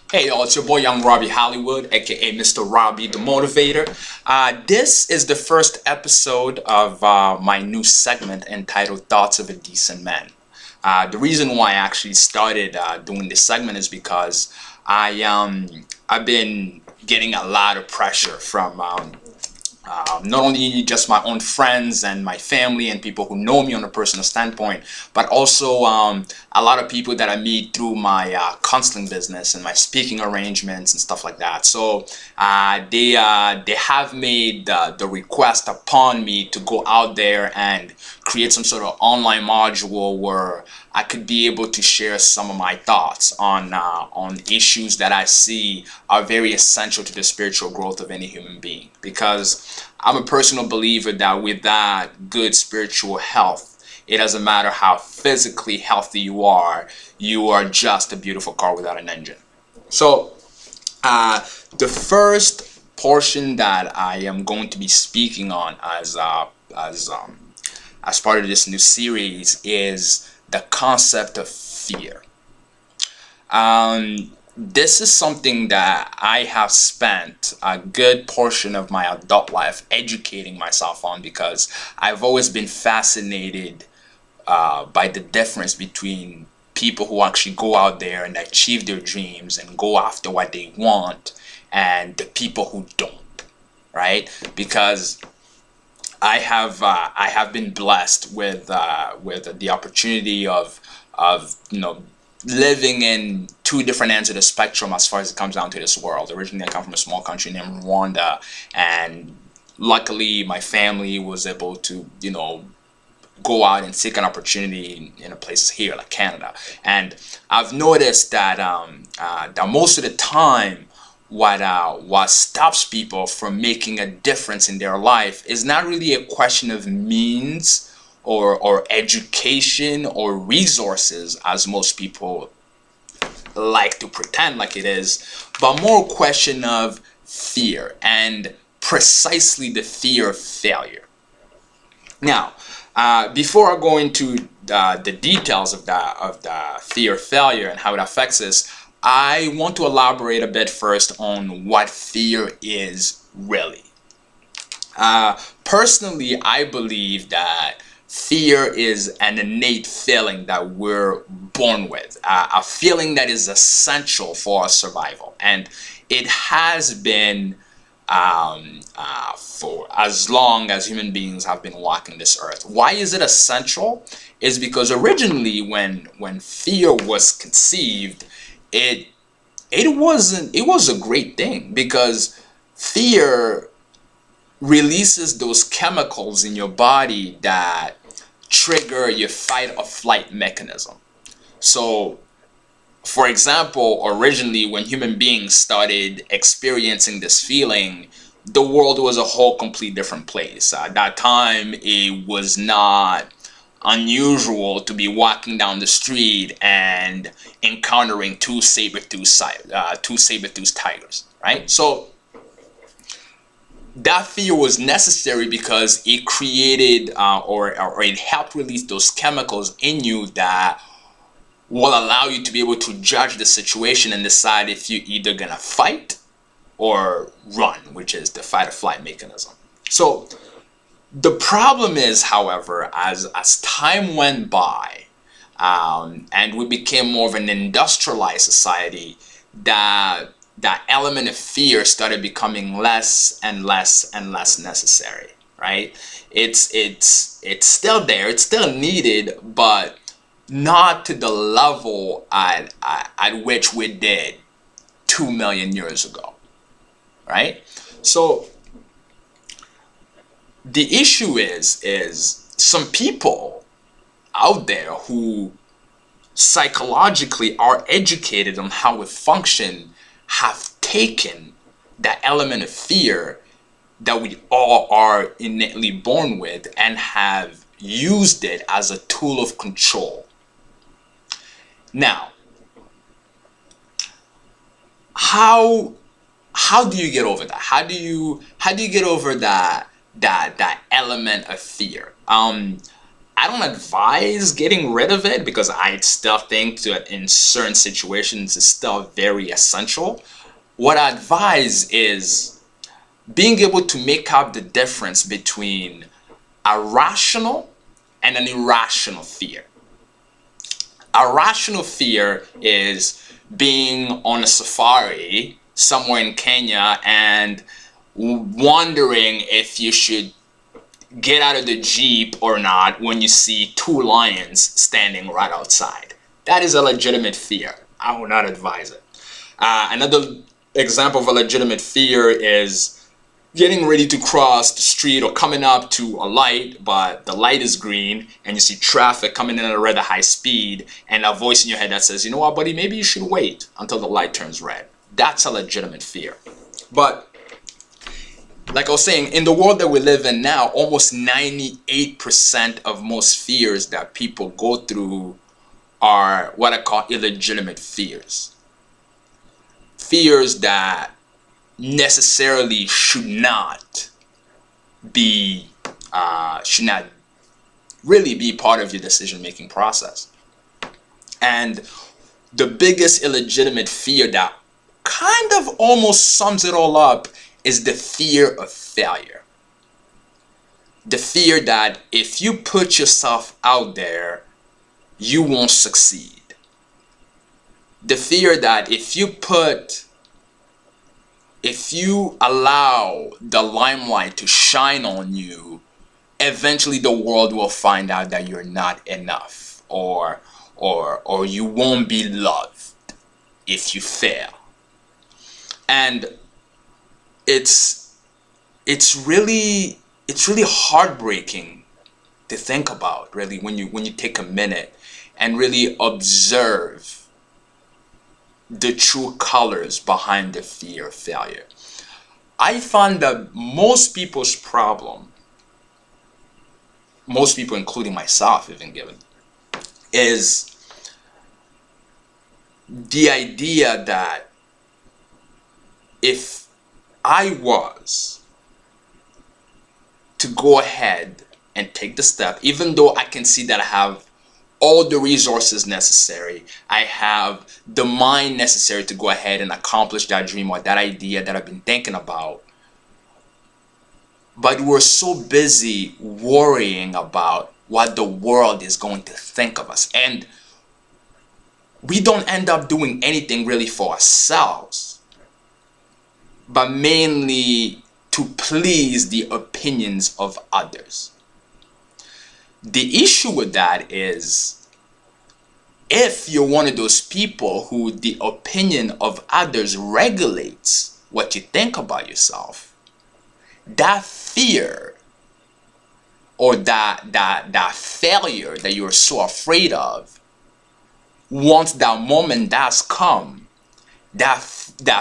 Hey y'all, it's your boy Young Robbie Hollywood, aka Mr. Robbie the Motivator. This is the first episode of my new segment entitled Thoughts of a Decent Man. The reason why I actually started doing this segment is because I've been getting a lot of pressure from not only just my own friends and my family and people who know me on a personal standpoint, but also a lot of people that I meet through my counseling business and my speaking arrangements and stuff like that. So they have made the request upon me to go out there and create some sort of online module where I could be able to share some of my thoughts on issues that I see are very essential to the spiritual growth of any human being. Because I'm a personal believer that without good spiritual health, it doesn't matter how physically healthy you are just a beautiful car without an engine. So the first portion that I am going to be speaking on as part of this new series is the concept of fear. This is something that I have spent a good portion of my adult life educating myself on, because I've always been fascinated by the difference between people who actually go out there and achieve their dreams and go after what they want and the people who don't, right? Because I have been blessed with the opportunity of living in two different ends of the spectrum as far as it comes down to this world. Originally, I come from a small country named Rwanda, and luckily my family was able to go out and seek an opportunity in a place here like Canada. And I've noticed that that most of the time, what stops people from making a difference in their life is not really a question of means or education or resources, as most people like to pretend like it is, but more a question of fear, and precisely the fear of failure. Now, before I go into the details of the fear of failure and how it affects us, I want to elaborate a bit first on what fear is really. Personally, I believe that fear is an innate feeling that we're born with, a feeling that is essential for our survival, and it has been for as long as human beings have been walking this earth. Why is it essential? Is because originally when fear was conceived, it was a great thing, because fear releases those chemicals in your body that trigger your fight or flight mechanism. So, for example, originally when human beings started experiencing this feeling, the world was a whole complete different place. At that time, it was not unusual to be walking down the street and encountering two saber-toothed tigers, right? So that fear was necessary because it created or it helped release those chemicals in you that will allow you to be able to judge the situation and decide if you're either gonna fight or run, which is the fight or flight mechanism. So the problem is, however, as time went by and we became more of an industrialized society, that element of fear started becoming less and less and less necessary, right? It's still there, it's still needed, but not to the level at which we did 2 million years ago, right? So the issue is some people out there who psychologically are educated on how we function have taken that element of fear that we all are innately born with and have used it as a tool of control. Now, how do you get over that? How do you get over that element of fear? I don't advise getting rid of it because I still think that in certain situations it's still very essential. What I advise is being able to make out the difference between a rational and an irrational fear. A rational fear is being on a safari somewhere in Kenya and wondering if you should get out of the Jeep or not when you see two lions standing right outside. That is a legitimate fear. I will not advise it. Another example of a legitimate fear is getting ready to cross the street or coming up to a light, but the light is green and you see traffic coming in at a rather high speed and a voice in your head that says, you know what, buddy, maybe you should wait until the light turns red. That's a legitimate fear. But like I was saying, in the world that we live in now, almost 98% of most fears that people go through are what I call illegitimate fears. Fears that necessarily should not really be part of your decision-making process. And the biggest illegitimate fear that kind of almost sums it all up is the fear of failure. The fear that if you put yourself out there, you won't succeed. The fear that if you allow the limelight to shine on you, eventually the world will find out that you're not enough, or you won't be loved if you fail. And it's really heartbreaking to think about, really, when you take a minute and really observe the true colors behind the fear of failure. I find that most people's problem, most people including myself even given, is the idea that if I was to go ahead and take the step, even though I can see that I have all the resources necessary, I have the mind necessary to go ahead and accomplish that dream or that idea that I've been thinking about, but we're so busy worrying about what the world is going to think of us, and we don't end up doing anything really for ourselves, but mainly to please the opinions of others. The issue with that is, if you're one of those people who the opinion of others regulates what you think about yourself, that fear or that failure that you're so afraid of, once that moment does come, that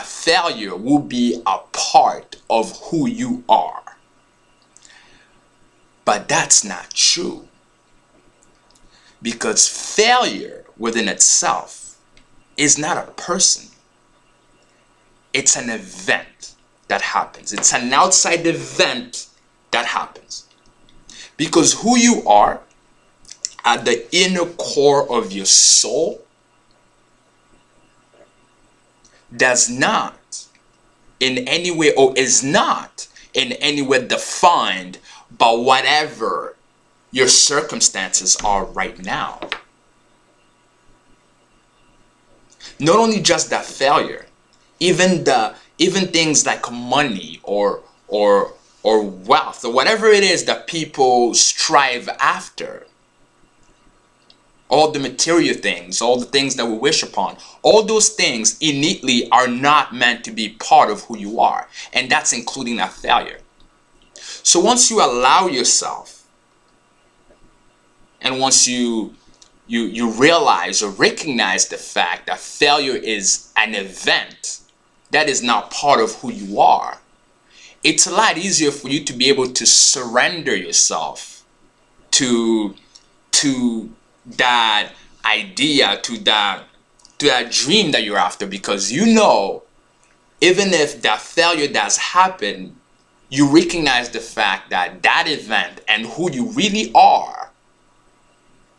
failure will be a part of who you are. But that's not true, because failure within itself is not a person. It's an event that happens. It's an outside event that happens. Because who you are at the inner core of your soul does not in any way, or is not in any way defined by whatever your circumstances are right now. Not only just that failure, even things like money or wealth or whatever it is that people strive after, all the material things, all the things that we wish upon, all those things innately are not meant to be part of who you are, and that's including that failure. So once you allow yourself, and once you realize or recognize the fact that failure is an event that is not part of who you are, it's a lot easier for you to be able to surrender yourself to that idea, to that dream that you're after, because you know, even if that failure does happen, you recognize the fact that that event and who you really are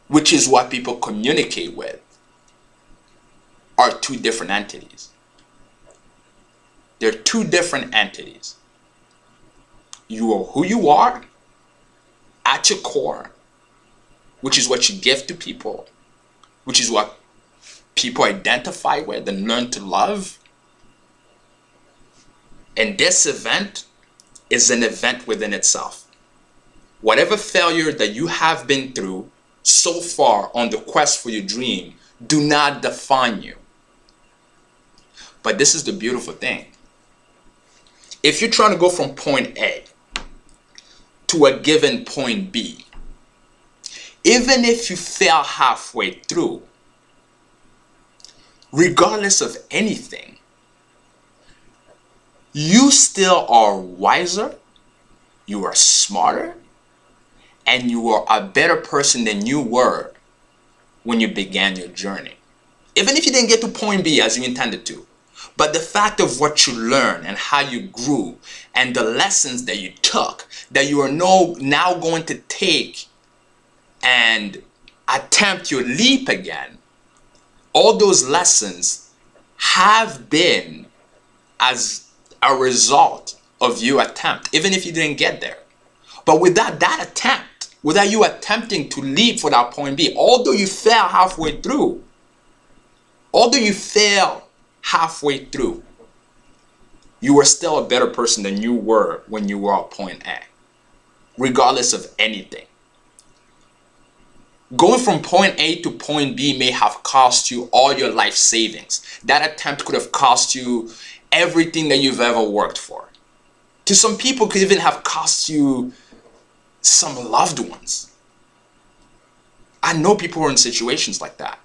which is what people communicate with, are two different entities. They're two different entities. You are who you are at your core, which is what you give to people, which is what people identify with and learn to love. And this event is an event within itself. Whatever failure that you have been through so far on the quest for your dream do not define you. But this is the beautiful thing. If you're trying to go from point A to a given point B, even if you fail halfway through, regardless of anything, you still are wiser, you are smarter, and you are a better person than you were when you began your journey. Even if you didn't get to point B as you intended to. But the fact of what you learned and how you grew and the lessons that you took, that you are now going to take and attempt your leap again, all those lessons have been as a result of your attempt, even if you didn't get there. But without that attempt, without you attempting to leap for that point B, although you fail halfway through, you are still a better person than you were when you were at point A, regardless of anything. Going from point A to point B may have cost you all your life savings. That attempt could have cost you everything that you've ever worked for. To some people, it could even have cost you some loved ones. I know people who are in situations like that.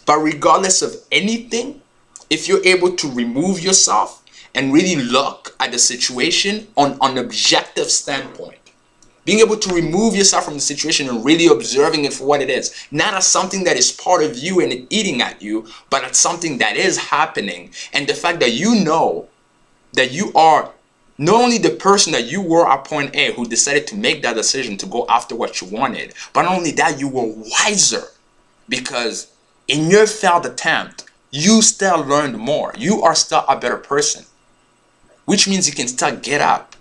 But regardless of anything, if you're able to remove yourself and really look at the situation on an objective standpoint, being able to remove yourself from the situation and really observing it for what it is, not as something that is part of you and eating at you, but as something that is happening. And the fact that you know that you are not only the person that you were at point A who decided to make that decision to go after what you wanted, but not only that, you were wiser, because in your failed attempt, you still learned more. You are still a better person, which means you can still get up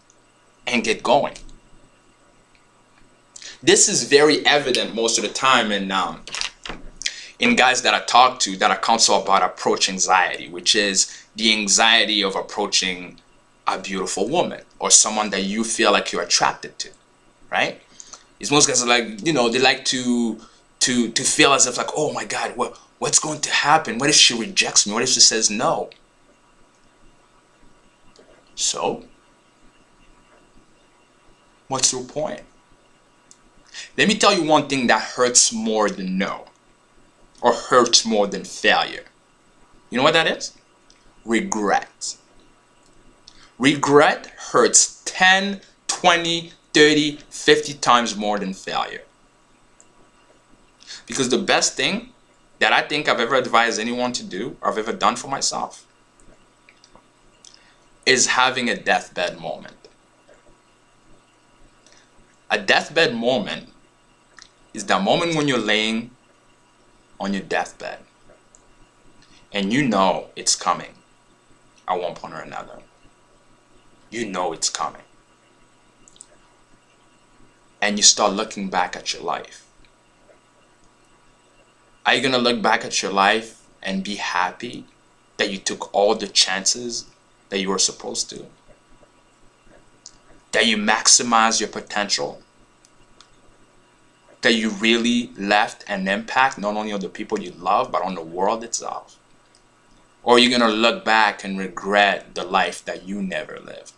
and get going. This is very evident most of the time in guys that I talk to that I counsel about approach anxiety, which is the anxiety of approaching a beautiful woman or someone that you feel like you're attracted to, right? It's most guys are like, you know, they like to feel as if like, oh my God, what's going to happen? What if she rejects me? What if she says no? So, what's your point? Let me tell you one thing that hurts more than no, or hurts more than failure. You know what that is? Regret. Regret hurts 10, 20, 30, 50 times more than failure. Because the best thing that I think I've ever advised anyone to do, or I've ever done for myself, is having a deathbed moment. A deathbed moment is the moment when you're laying on your deathbed and you know it's coming at one point or another. You know it's coming. And you start looking back at your life. Are you going to look back at your life and be happy that you took all the chances that you were supposed to? That you maximize your potential? That you really left an impact not only on the people you love, but on the world itself? Or are you going to look back and regret the life that you never lived?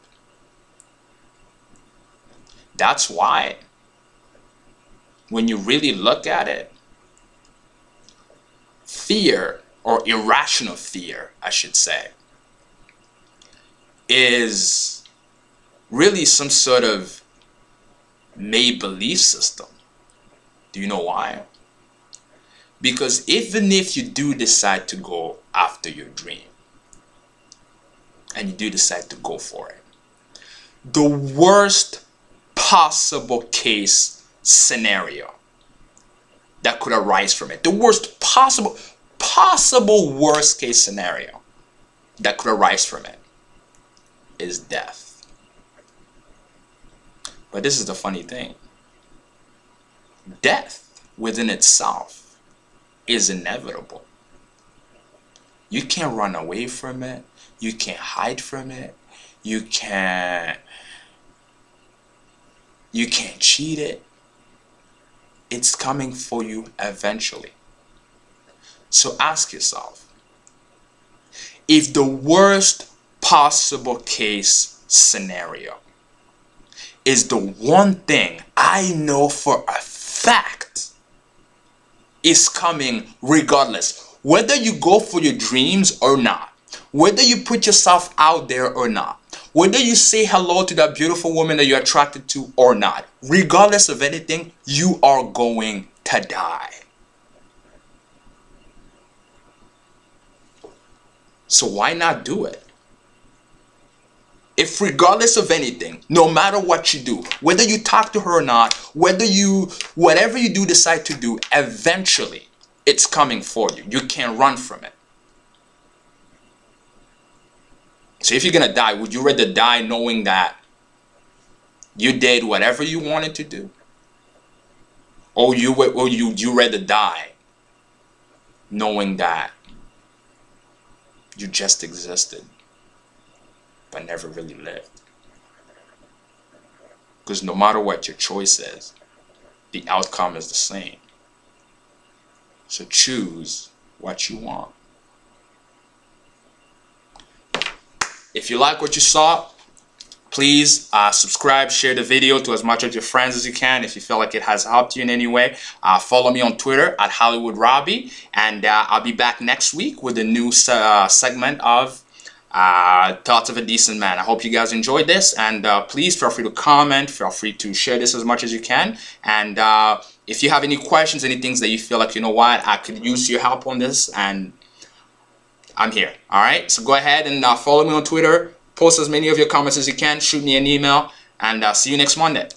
That's why, when you really look at it, fear, or irrational fear, I should say, is really some sort of made belief system. Do you know why? Because even if you do decide to go after your dream, and you do decide to go for it, the worst possible case scenario that could arise from it. The worst possible worst case scenario that could arise from it is death. But this is the funny thing. Death within itself is inevitable. You can't run away from it. You can't hide from it. You can't cheat it. It's coming for you eventually. So ask yourself, if the worst possible case scenario is the one thing I know for a fact is coming regardless, whether you go for your dreams or not, whether you put yourself out there or not, whether you say hello to that beautiful woman that you're attracted to or not, regardless of anything, you are going to die. So why not do it? If regardless of anything, no matter what you do, whether you talk to her or not, whatever you do decide to do, eventually it's coming for you. You can't run from it. So if you're going to die, would you rather die knowing that you did whatever you wanted to do? Or you rather die knowing that you just existed but never really lived? Because no matter what your choice is, the outcome is the same. So choose what you want. If you like what you saw, please subscribe, share the video to as much of your friends as you can if you feel like it has helped you in any way. Follow me on Twitter at Hollywood Robbie, and I'll be back next week with a new segment of Thoughts of a Decent Man. I hope you guys enjoyed this, and please feel free to comment, feel free to share this as much as you can, and if you have any questions, any things that you feel like, you know what, I could use your help on this, and I'm here. Alright, so go ahead and follow me on Twitter, post as many of your comments as you can, shoot me an email, and see you next Monday.